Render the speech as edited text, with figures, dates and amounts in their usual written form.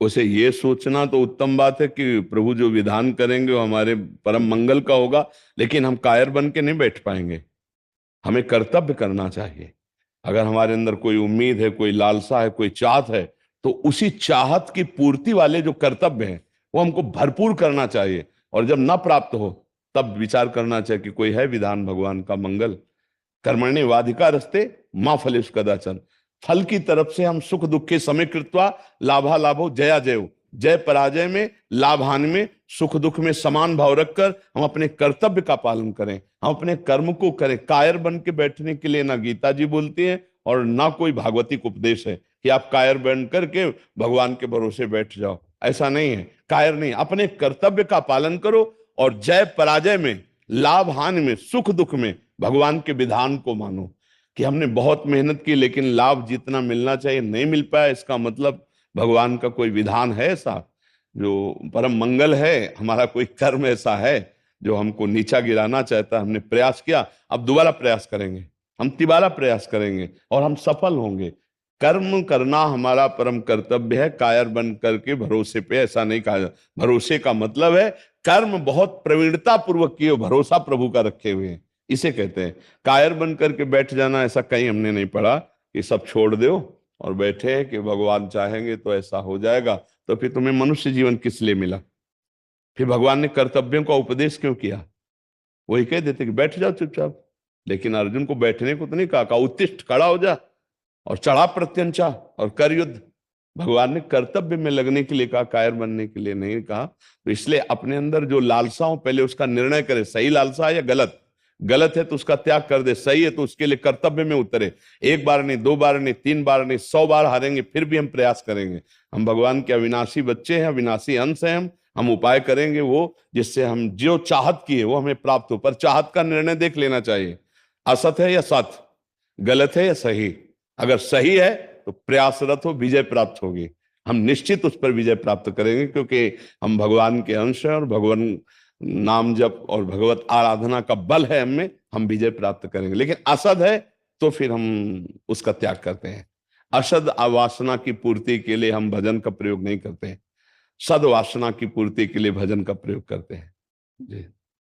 उसे ये सोचना तो उत्तम बात है कि प्रभु जो विधान करेंगे वो हमारे परम मंगल का होगा, लेकिन हम कायर बन के नहीं बैठ पाएंगे। हमें कर्तव्य करना चाहिए। अगर हमारे अंदर कोई उम्मीद है, कोई लालसा है, कोई चाहत है, तो उसी चाहत की पूर्ति वाले जो कर्तव्य हैं वो हमको भरपूर करना चाहिए। और जब न प्राप्त हो तब विचार करना चाहिए कि कोई है विधान भगवान का मंगल। कर्मण्येवाधिकारस्ते मां फलेषु कदाचन। फल की तरफ से हम सुख दुख के समय कृत्वा लाभा लाभो जया जयो। जय पराजय में, लाभ हानि में, सुख दुख में समान भाव रखकर हम अपने कर्तव्य का पालन करें, हम अपने कर्म को करें। कायर बन के बैठने के लिए ना गीता जी बोलती है और ना कोई भागवतिक उपदेश है कि आप कायर बन करके भगवान के भरोसे बैठ जाओ। ऐसा नहीं है। कायर नहीं, अपने कर्तव्य का पालन करो और जय पराजय में, लाभ हानि में, सुख दुख में भगवान के विधान को मानो। कि हमने बहुत मेहनत की लेकिन लाभ जितना मिलना चाहिए नहीं मिल पाया, इसका मतलब भगवान का कोई विधान है ऐसा जो परम मंगल है, हमारा कोई कर्म ऐसा है जो हमको नीचा गिराना चाहता है। हमने प्रयास किया, अब दोबारा प्रयास करेंगे, हम तिबारा प्रयास करेंगे और हम सफल होंगे। कर्म करना हमारा परम कर्तव्य है। कायर बन करके भरोसे पे ऐसा नहीं कहा। भरोसे का मतलब है कर्म बहुत प्रवीणता पूर्वक किए, भरोसा प्रभु का रखे हुए हैं, इसे कहते हैं। कायर बन करके बैठ जाना ऐसा कहीं हमने नहीं पढ़ा कि सब छोड़ दो और बैठे कि भगवान चाहेंगे तो ऐसा हो जाएगा। तो फिर तुम्हें मनुष्य जीवन किस लिए मिला? फिर भगवान ने कर्तव्यों का उपदेश क्यों किया? वही कह देते कि बैठ जाओ चुपचाप। लेकिन अर्जुन को बैठने को तो नहीं कहा, उत्तिष्ठ, खड़ा हो जा और चढ़ा प्रत्यंचा और कर युद्ध। भगवान ने कर्तव्य में लगने के लिए कहा, कायर बनने के लिए नहीं कहा। तो इसलिए अपने अंदर जो लालसा हो पहले उसका निर्णय करे, सही लालसा है या गलत। गलत है तो उसका त्याग कर दे, सही है तो उसके लिए कर्तव्य में उतरे। एक बार नहीं, दो बार नहीं, तीन बार नहीं, 100 बार हारेंगे फिर भी हम प्रयास करेंगे। हम भगवान के अविनाशी बच्चे हैं, अविनाशी अंश हैं। हम उपाय करेंगे वो जिससे हम जो चाहत की है वो हमें प्राप्त हो। पर चाहत का निर्णय देख लेना चाहिए, असत है या सत, गलत है या सही। अगर सही है तो प्रयासरत हो, विजय प्राप्त होगी। हम निश्चित उस पर विजय प्राप्त करेंगे क्योंकि हम भगवान के अंश हैं और भगवान नाम जप और भगवत आराधना का बल है हमें, हम विजय प्राप्त करेंगे। लेकिन असद है तो फिर हम उसका त्याग करते हैं। असद वासना की पूर्ति के लिए हम भजन का प्रयोग नहीं करते हैं, सद वासना की पूर्ति के लिए भजन का प्रयोग करते हैं। जी।